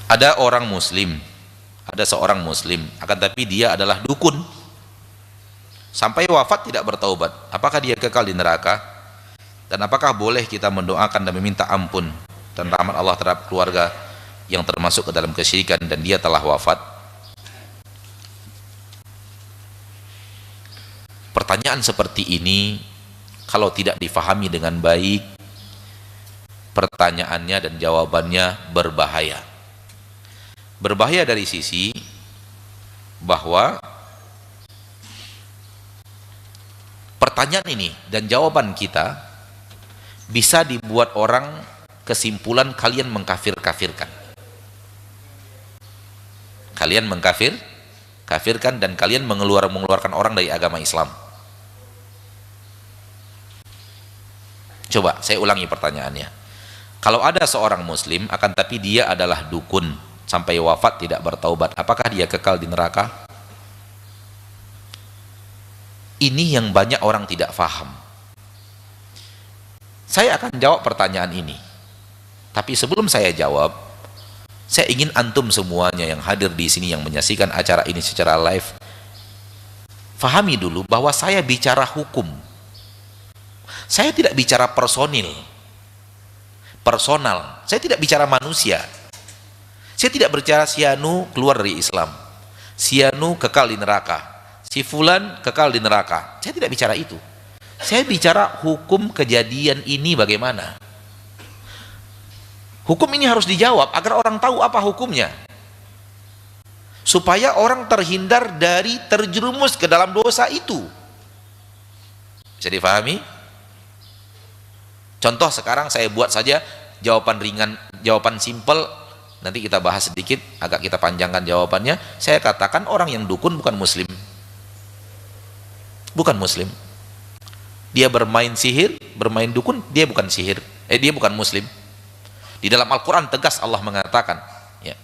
Ada orang muslim, ada seorang muslim, akan tapi dia adalah dukun. Sampai wafat tidak bertaubat. Apakah dia kekal di neraka? Dan apakah boleh kita mendoakan dan meminta ampun dan rahmat Allah terhadap keluarga yang termasuk ke dalam kesyirikan dan dia telah wafat? Pertanyaan seperti ini kalau tidak difahami dengan baik, pertanyaannya dan jawabannya berbahaya. Berbahaya dari sisi bahwa pertanyaan ini dan jawaban kita bisa dibuat orang kesimpulan kalian mengkafir-kafirkan. Kalian mengkafir-kafirkan dan kalian mengeluarkan orang dari agama Islam. Coba saya ulangi pertanyaannya. Kalau ada seorang muslim akan tapi dia adalah dukun sampai wafat tidak bertaubat, apakah dia kekal di neraka? Ini yang banyak orang tidak faham. Saya akan jawab pertanyaan ini. Tapi sebelum saya jawab, saya ingin antum semuanya yang hadir di sini yang menyaksikan acara ini secara live, fahami dulu bahwa saya bicara hukum. Saya tidak bicara personal. Saya tidak bicara manusia. Saya tidak berbicara si Anu keluar dari Islam, si Anu kekal di neraka, si Fulan kekal di neraka. Saya tidak bicara itu. Saya bicara hukum kejadian ini bagaimana. Hukum ini harus dijawab agar orang tahu apa hukumnya, supaya orang terhindar dari terjerumus ke dalam dosa itu. Bisa difahami? Contoh sekarang saya buat saja jawaban ringan, jawaban simpel. Nanti kita bahas sedikit, agak kita panjangkan jawabannya. Saya katakan orang yang dukun bukan muslim. Bukan muslim. Dia bermain sihir, bermain dukun, dia bukan sihir. Dia bukan muslim. Di dalam Al-Quran tegas Allah mengatakan, ya.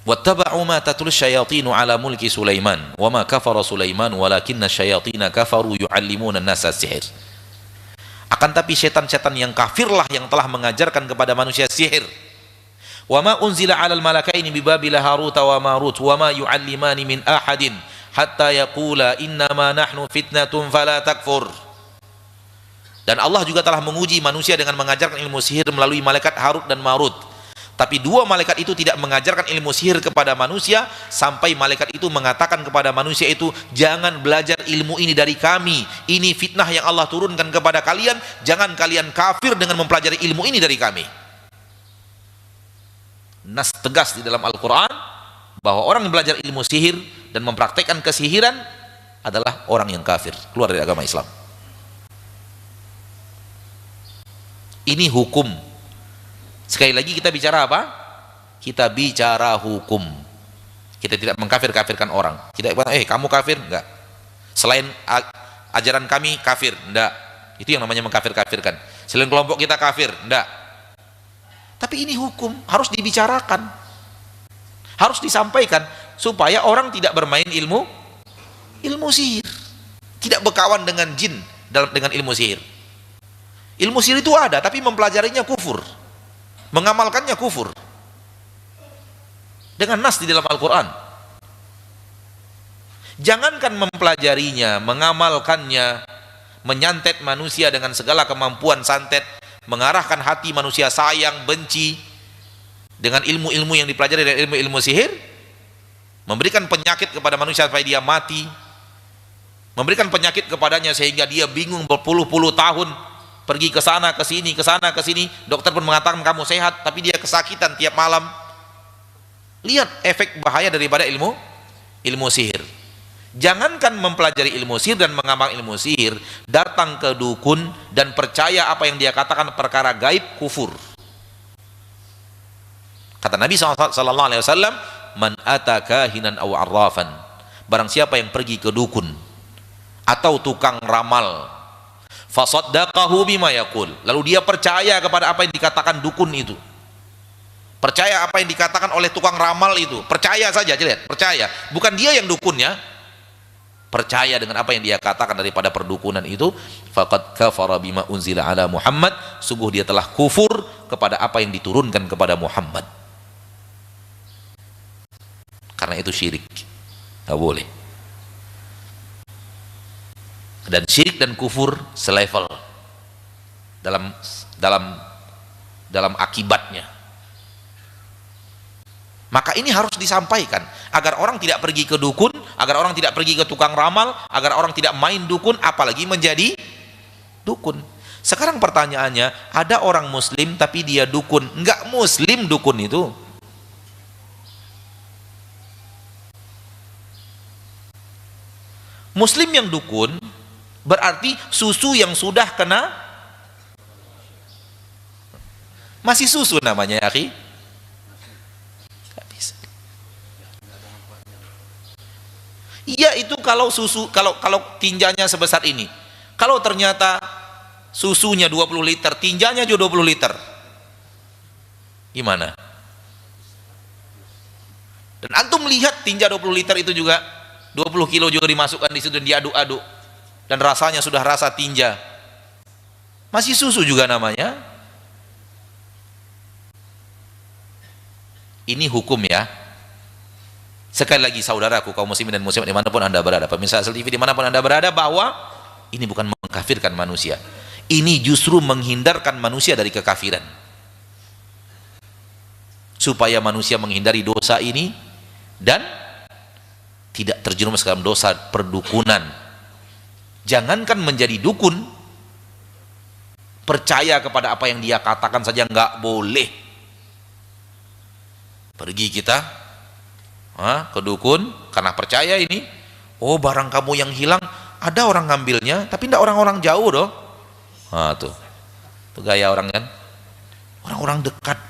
Wattaba'u ma tatlus syayatinu ala mulki Sulaiman wa ma kafara Sulaiman walakinna syayatina kafaru yu'allimuna an-nasa sihir. Akan tapi setan-setan yang kafirlah yang telah mengajarkan kepada manusia sihir. Wa ma unzila 'alal malakaini bi Babila Harut wa Marut wa ma yu'allimani min ahadin hatta yaqula innama nahnu fitnatun fala takfur. Dan Allah juga telah menguji manusia dengan mengajarkan ilmu sihir melalui malaikat Harut dan Marut. Tapi dua malaikat itu tidak mengajarkan ilmu sihir kepada manusia sampai malaikat itu mengatakan kepada manusia itu, jangan belajar ilmu ini dari kami, ini fitnah yang Allah turunkan kepada kalian, jangan kalian kafir dengan mempelajari ilmu ini dari kami. Nas tegas di dalam Al-Quran bahwa orang yang belajar ilmu sihir dan mempraktekkan kesihiran adalah orang yang kafir, keluar dari agama Islam. Ini hukum. Sekali lagi kita bicara apa? Kita bicara hukum. Kita tidak mengkafir-kafirkan orang. Tidak kamu kafir, enggak. Selain ajaran kami kafir, enggak. Itu yang namanya mengkafir-kafirkan. Selain kelompok kita kafir, enggak. Tapi ini hukum, harus dibicarakan. Harus disampaikan supaya orang tidak bermain ilmu sihir. Tidak berkawan dengan jin dengan ilmu sihir. Ilmu sihir itu ada, tapi mempelajarinya kufur. Mengamalkannya kufur dengan nas di dalam Al-Quran. Jangankan mempelajarinya, mengamalkannya, menyantet manusia dengan segala kemampuan santet, mengarahkan hati manusia sayang, benci dengan ilmu-ilmu yang dipelajari dari ilmu-ilmu sihir, memberikan penyakit kepada manusia sampai dia mati, memberikan penyakit kepadanya sehingga dia bingung berpuluh-puluh tahun, pergi ke sana ke sini, dokter pun mengatakan kamu sehat, tapi dia kesakitan tiap malam. Lihat efek bahaya daripada ilmu sihir. Jangankan mempelajari ilmu sihir dan mengamal ilmu sihir, datang ke dukun dan percaya apa yang dia katakan perkara gaib, kufur. Kata Nabi SAW, man ataka hinan aw arrafan, barang siapa yang pergi ke dukun atau tukang ramal, fasaddaqahu bima yaqul, lalu dia percaya kepada apa yang dikatakan dukun itu, percaya apa yang dikatakan oleh tukang ramal itu, percaya saja, lihat, percaya, bukan dia yang dukunnya, percaya dengan apa yang dia katakan daripada perdukunan itu, faqad kafara bima unzila ala Muhammad, sungguh dia telah kufur kepada apa yang diturunkan kepada Muhammad. Karena itu syirik, nggak boleh. Dan syirik dan kufur selevel dalam akibatnya. Maka ini harus disampaikan agar orang tidak pergi ke dukun, agar orang tidak pergi ke tukang ramal, agar orang tidak main dukun, apalagi menjadi dukun. Sekarang pertanyaannya, ada orang muslim tapi dia dukun. Enggak muslim dukun itu. Muslim yang dukun berarti susu yang sudah kena, masih susu namanya, ya akhi. Iya, itu kalau susu, kalau tinjanya sebesar ini. Kalau ternyata susunya 20 liter, tinjanya juga 20 liter. Gimana? Dan antum lihat tinja 20 liter itu juga 20 kilo juga dimasukkan di situ dan diaduk-aduk. Dan rasanya sudah rasa tinja. Masih susu juga namanya. Ini hukum ya. Sekali lagi saudaraku kaum muslimin dan muslimat dimanapun anda berada, pemirsa Asal TV dimanapun anda berada, bahwa ini bukan mengkafirkan manusia, ini justru menghindarkan manusia dari kekafiran, supaya manusia menghindari dosa ini dan tidak terjerumus dalam dosa perdukunan. Jangankan menjadi dukun, percaya kepada apa yang dia katakan saja nggak boleh. Pergi kita ke dukun karena percaya ini, oh barang kamu yang hilang ada orang ngambilnya, tapi tidak orang-orang jauh doh. Tuh gaya orang kan, orang-orang dekat.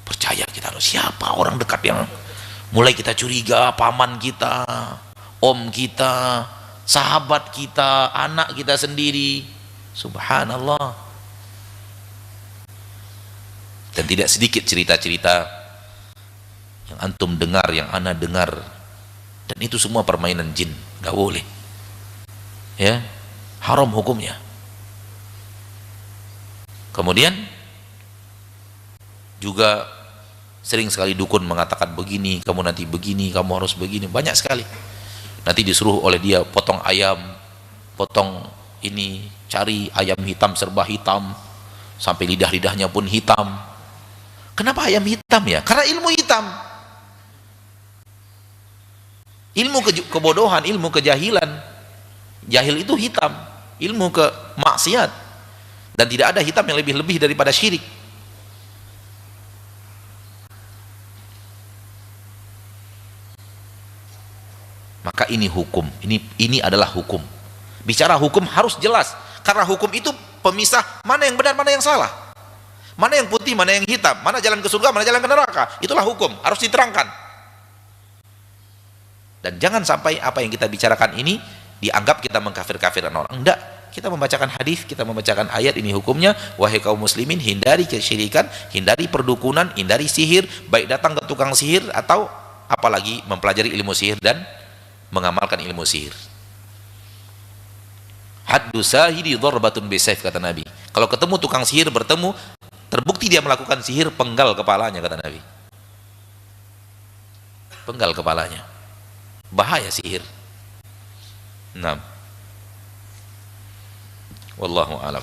Percaya kita harus siapa orang dekat yang mulai kita curiga, paman kita, om kita, sahabat kita, anak kita sendiri. Subhanallah. Dan tidak sedikit cerita-cerita yang antum dengar, yang ana dengar, dan itu semua permainan jin, nggak boleh, ya, haram hukumnya. Kemudian juga sering sekali dukun mengatakan begini, kamu nanti begini, kamu harus begini, banyak sekali. Nanti disuruh oleh dia potong ayam, potong ini, cari ayam hitam serba hitam, sampai lidah-lidahnya pun hitam. Kenapa ayam hitam ya? Karena ilmu hitam. Ilmu kebodohan, ilmu kejahilan. Jahil itu hitam, ilmu ke maksiat. Dan tidak ada hitam yang lebih-lebih daripada syirik. Maka ini hukum, ini adalah hukum. Bicara hukum harus jelas, karena hukum itu pemisah mana yang benar, mana yang salah, mana yang putih, mana yang hitam, mana jalan ke surga, mana jalan ke neraka. Itulah hukum, harus diterangkan. Dan jangan sampai apa yang kita bicarakan ini dianggap kita mengkafir-kafirkan orang. Enggak, kita membacakan hadis, kita membacakan ayat, ini hukumnya. Wahai kaum muslimin, hindari kesyirikan, hindari perdukunan, hindari sihir, baik datang ke tukang sihir atau apalagi mempelajari ilmu sihir dan mengamalkan ilmu sihir. Haddu sahidi dharbatun bisayf, kata Nabi. Kalau ketemu tukang sihir, bertemu, terbukti dia melakukan sihir, penggal kepalanya, kata Nabi. Penggal kepalanya. Bahaya sihir. Nah, wallahu alam.